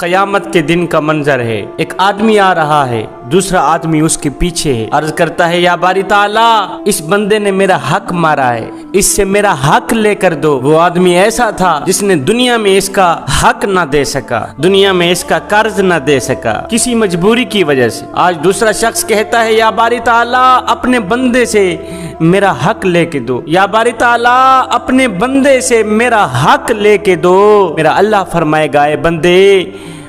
قیامت کے دن کا منظر ہے، ایک آدمی آ رہا ہے، دوسرا آدمی اس کے پیچھے ہے، عرض کرتا ہے یا باری تعالیٰ اس بندے نے میرا حق مارا ہے، اس سے میرا حق لے کر دو۔ وہ آدمی ایسا تھا جس نے دنیا میں اس کا حق نہ دے سکا، دنیا میں اس کا قرض نہ دے سکا کسی مجبوری کی وجہ سے۔ آج دوسرا شخص کہتا ہے یا باری تعالیٰ اپنے بندے سے میرا حق لے کے دو، یا باری تعالیٰ اپنے بندے سے میرا حق لے کے دو۔ میرا اللہ فرمائے گا اے بندے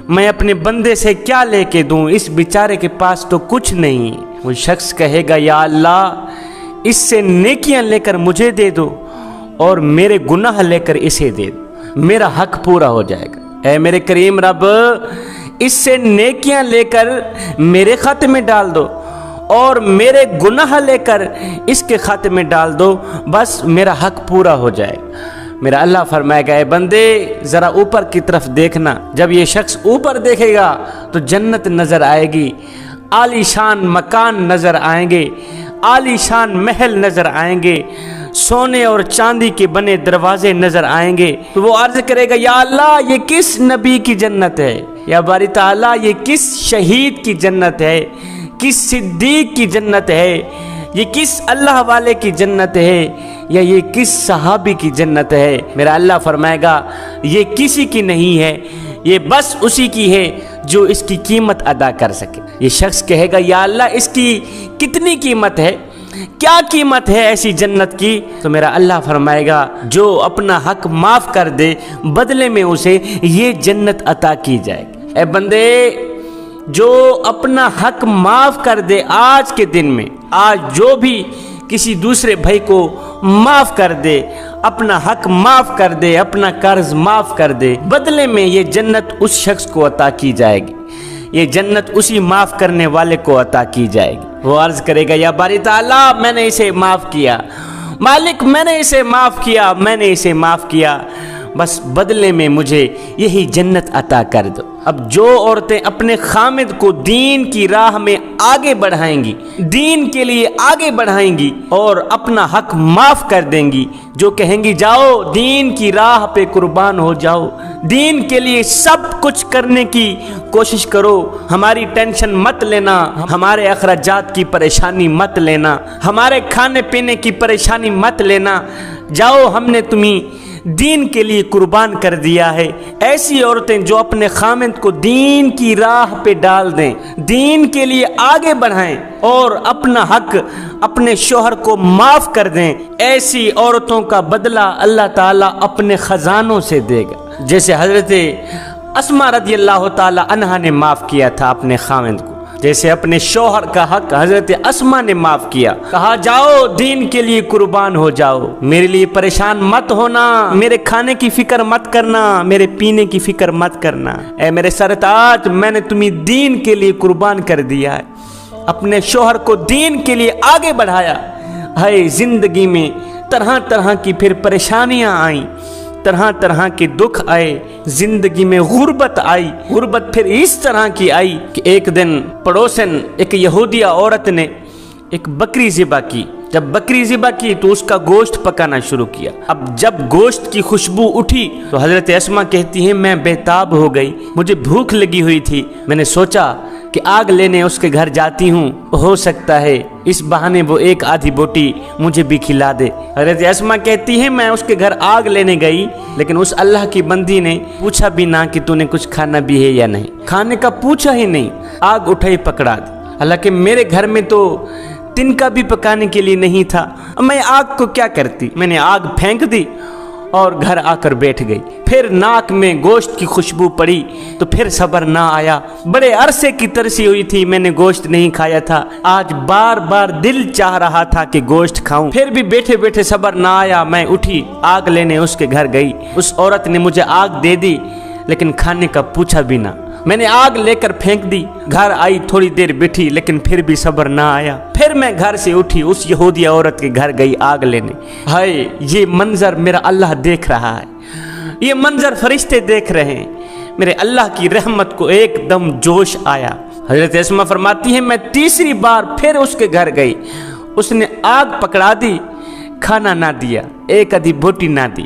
میں اپنے بندے سے کیا لے کے دوں، اس بیچارے کے پاس تو کچھ نہیں۔ وہ شخص کہے گا یا اللہ اس سے نیکیاں لے کر مجھے دے دو اور میرے گناہ لے کر اسے دے دو، میرا حق پورا ہو جائے گا۔ اے میرے کریم رب اس سے نیکیاں لے کر میرے خاتے میں ڈال دو اور میرے گناہ لے کر اس کے خاتے میں ڈال دو، بس میرا حق پورا ہو جائے گا۔ میرا اللہ فرمائے گا اے بندے ذرا اوپر کی طرف دیکھنا۔ جب یہ شخص اوپر دیکھے گا تو جنت نظر آئے گی، عالی شان مکان نظر آئیں گے، عالی شان محل نظر آئیں گے، سونے اور چاندی کے بنے دروازے نظر آئیں گے۔ تو وہ عرض کرے گا یا اللہ یہ کس نبی کی جنت ہے، یا باری تعالیٰ یہ کس شہید کی جنت ہے، کس صدیق کی جنت ہے، یہ کس اللہ والے کی جنت ہے، یا یہ کس صحابی کی جنت ہے۔ میرا اللہ فرمائے گا یہ کسی کی نہیں ہے، یہ بس اسی کی ہے جو اس کی قیمت ادا کر سکے۔ یہ شخص کہے گا یا اللہ اس کی کتنی قیمت ہے، کیا قیمت ہے ایسی جنت کی؟ تو میرا اللہ فرمائے گا جو اپنا حق معاف کر دے بدلے میں اسے یہ جنت عطا کی جائے گی۔ اے بندے جو اپنا حق معاف کر دے آج کے دن میں، آج جو بھی کسی دوسرے بھائی کو معاف کر دے، اپنا حق معاف کر دے، اپنا قرض معاف کر دے، بدلے میں یہ جنت اس شخص کو عطا کی جائے گی، یہ جنت اسی معاف کرنے والے کو عطا کی جائے گی۔ وہ عرض کرے گا یا باری تعالیٰ میں نے اسے معاف کیا، مالک میں نے اسے معاف کیا، میں نے اسے معاف کیا، بس بدلے میں مجھے یہی جنت عطا کر دو۔ اب جو عورتیں اپنے خامد کو دین کی راہ میں آگے بڑھائیں گی، دین کے لیے آگے بڑھائیں گی اور اپنا حق معاف کر دیں گی، جو کہیں گی جاؤ دین کی راہ پہ قربان ہو جاؤ، دین کے لیے سب کچھ کرنے کی کوشش کرو، ہماری ٹینشن مت لینا، ہمارے اخراجات کی پریشانی مت لینا، ہمارے کھانے پینے کی پریشانی مت لینا، جاؤ ہم نے تمہیں دین کے لیے قربان کر دیا ہے۔ ایسی عورتیں جو اپنے خامند کو دین کی راہ پہ ڈال دیں، دین کے لیے آگے بڑھائیں اور اپنا حق اپنے شوہر کو معاف کر دیں، ایسی عورتوں کا بدلہ اللہ تعالیٰ اپنے خزانوں سے دے گا۔ جیسے حضرت اسماء رضی اللہ تعالیٰ عنہا نے معاف کیا تھا اپنے خامند کو، جیسے اپنے شوہر کا حق حضرت اسماء نے معاف کیا، کہا جاؤ دین کے لیے قربان ہو جاؤ، میرے لیے پریشان مت ہونا، میرے کھانے کی فکر مت کرنا، میرے پینے کی فکر مت کرنا، اے میرے سرتاج میں نے تمہیں دین کے لیے قربان کر دیا ہے۔ اپنے شوہر کو دین کے لیے آگے بڑھایا۔ ہے زندگی میں طرح طرح کی پھر پریشانیاں آئیں، طرح طرح کے دکھ آئے، زندگی میں غربت آئی، غربت پھر اس طرح کی آئی کہ ایک دن پڑوسن ایک یہودیہ عورت نے ایک بکری ذبح کی۔ جب بکری ذبح کی تو اس کا گوشت پکانا شروع کیا۔ اب جب گوشت کی خوشبو اٹھی تو حضرت اسماء کہتی ہیں میں بےتاب ہو گئی، مجھے بھوک لگی ہوئی تھی، میں نے سوچا کہ آگ لینے اس کے گھر جاتی ہوں، ہو سکتا ہے اس بہانے وہ ایک آدھی بوٹی مجھے بھی کھلا دے۔ حضرت اسماء کہتی ہیں میں اس کے گھر آگ لینے گئی، لیکن اس اللہ کی بندی نے پوچھا بھی نہ کہ تو نے کچھ کھانا بھی ہے یا نہیں، کھانے کا پوچھا ہی نہیں، آگ اٹھائی پکڑا دی۔ حالانکہ میرے گھر میں تو تنکا بھی پکانے کے لیے نہیں تھا، میں آگ کو کیا کرتی، میں نے آگ پھینک دی اور گھر آ کر بیٹھ گئی۔ پھر ناک میں گوشت کی خوشبو پڑی تو پھر صبر نہ آیا، بڑے عرصے کی ترسی ہوئی تھی، میں نے گوشت نہیں کھایا تھا، آج بار بار دل چاہ رہا تھا کہ گوشت کھاؤں، پھر بھی بیٹھے بیٹھے صبر نہ آیا، میں اٹھی آگ لینے اس کے گھر گئی۔ اس عورت نے مجھے آگ دے دی لیکن کھانے کا پوچھا بھی نہ، میں نے آگ لے کر پھینک دی، گھر آئی تھوڑی دیر بیٹھی لیکن پھر بھی صبر نہ آیا، پھر میں گھر سے اٹھی اس یہودی عورت کے گھر گئی آگ لینے۔ ہائے یہ منظر میرا اللہ دیکھ رہا ہے، یہ منظر فرشتے دیکھ رہے ہیں، میرے اللہ کی رحمت کو ایک دم جوش آیا۔ حضرت اسماء فرماتی ہیں میں تیسری بار پھر اس کے گھر گئی، اس نے آگ پکڑا دی، کھانا نہ دیا، ایک آدھی بوٹی نہ دی،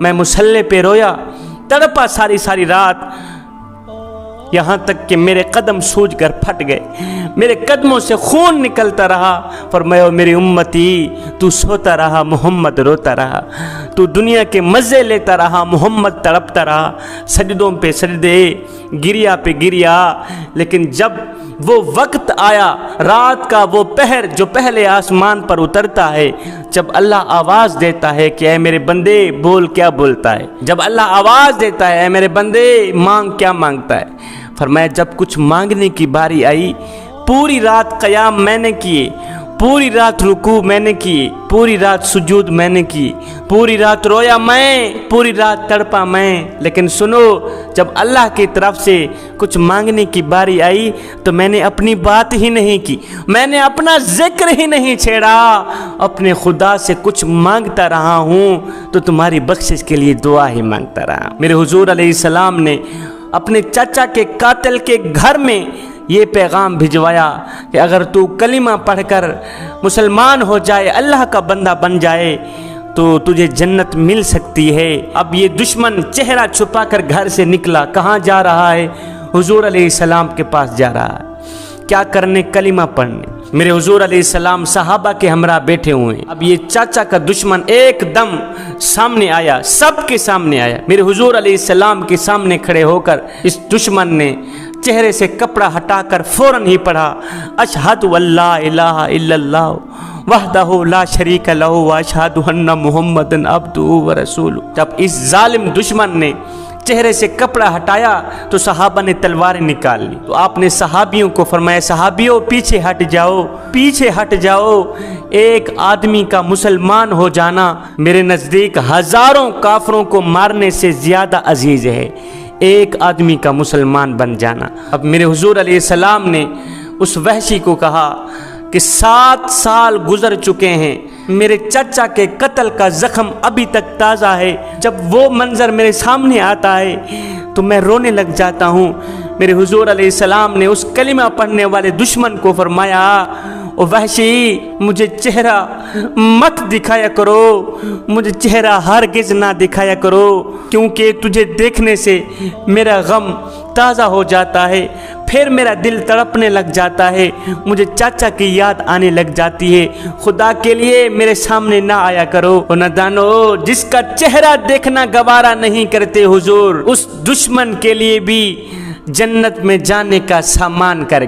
میں مصلے پہ رویا، تڑپا ساری ساری رات، یہاں تک کہ میرے قدم سوج کر پھٹ گئے، میرے قدموں سے خون نکلتا رہا۔ فرمایا میری امتی، تو سوتا رہا، محمد روتا رہا، تو دنیا کے مزے لیتا رہا، محمد تڑپتا رہا، سجدوں پہ سجدے، گریا پہ گریا۔ لیکن جب وہ وقت آیا، رات کا وہ پہر جو پہلے آسمان پر اترتا ہے، جب اللہ آواز دیتا ہے کہ اے میرے بندے بول، کیا بولتا ہے؟ جب اللہ آواز دیتا ہے اے میرے بندے مانگ، کیا مانگتا ہے؟ فرمایا جب کچھ مانگنے کی باری آئی، پوری رات قیام میں نے کیے، پوری رات رکوع میں نے کی، پوری رات سجود میں نے کی، پوری رات رویا میں، پوری رات تڑپا میں، لیکن سنو، جب اللہ کی طرف سے کچھ مانگنے کی باری آئی تو میں نے اپنی بات ہی نہیں کی، میں نے اپنا ذکر ہی نہیں چھیڑا، اپنے خدا سے کچھ مانگتا رہا ہوں تو تمہاری بخشش کے لیے دعا ہی مانگتا رہا۔ میرے حضور علیہ السلام نے اپنے چچا کے قاتل کے گھر میں یہ پیغام بھجوایا کہ اگر تو کلمہ پڑھ کر مسلمان ہو جائے، اللہ کا بندہ بن جائے تو تجھے جنت مل سکتی ہے۔ اب یہ دشمن چہرہ چھپا کر گھر سے نکلا، کہاں جا رہا ہے؟ حضور علیہ السلام کے پاس جا رہا ہے، کیا کرنے؟ کلمہ پڑھنے۔ میرے حضور علیہ السلام صحابہ کے ہمراہ بیٹھے ہوئے، اب یہ چاچا کا دشمن ایک دم سامنے آیا، سب کے سامنے آیا، میرے حضور علیہ السلام کے سامنے کھڑے ہو کر اس دشمن نے چہرے سے کپڑا ہٹا کر فوراً ہی پڑھا، اشہد واللہ الہ الا اللہ وحدہ لا شریک لہ واشہد ان محمدًا عبدہ ورسولہ۔ جب اس ظالم دشمن نے چہرے سے کپڑا ہٹایا تو صحابہ نے تلواریں نکال لی، تو آپ نے صحابیوں کو فرمایا صحابیوں پیچھے ہٹ جاؤ، پیچھے ہٹ جاؤ، ایک آدمی کا مسلمان ہو جانا میرے نزدیک ہزاروں کافروں کو مارنے سے زیادہ عزیز ہے، ایک آدمی کا مسلمان بن جانا۔ اب میرے حضور علیہ السلام نے اس وحشی کو کہا کہ 7 سال گزر چکے ہیں، میرے چچا کے قتل کا زخم ابھی تک تازہ ہے، جب وہ منظر میرے سامنے آتا ہے تو میں رونے لگ جاتا ہوں۔ میرے حضور علیہ السلام نے اس کلمہ پڑھنے والے دشمن کو فرمایا او وحشی، مجھے چہرہ مت دکھایا کرو، مجھے چہرہ ہرگز نہ دکھایا کرو، کیونکہ تجھے دیکھنے سے میرا غم تازہ ہو جاتا ہے، پھر میرا دل تڑپنے لگ جاتا ہے، مجھے چاچا کی یاد آنے لگ جاتی ہے، خدا کے لیے میرے سامنے نہ آیا کرو۔ اور نادانو، جس کا چہرہ دیکھنا گوارا نہیں کرتے حضور، اس دشمن کے لیے بھی جنت میں جانے کا سامان کر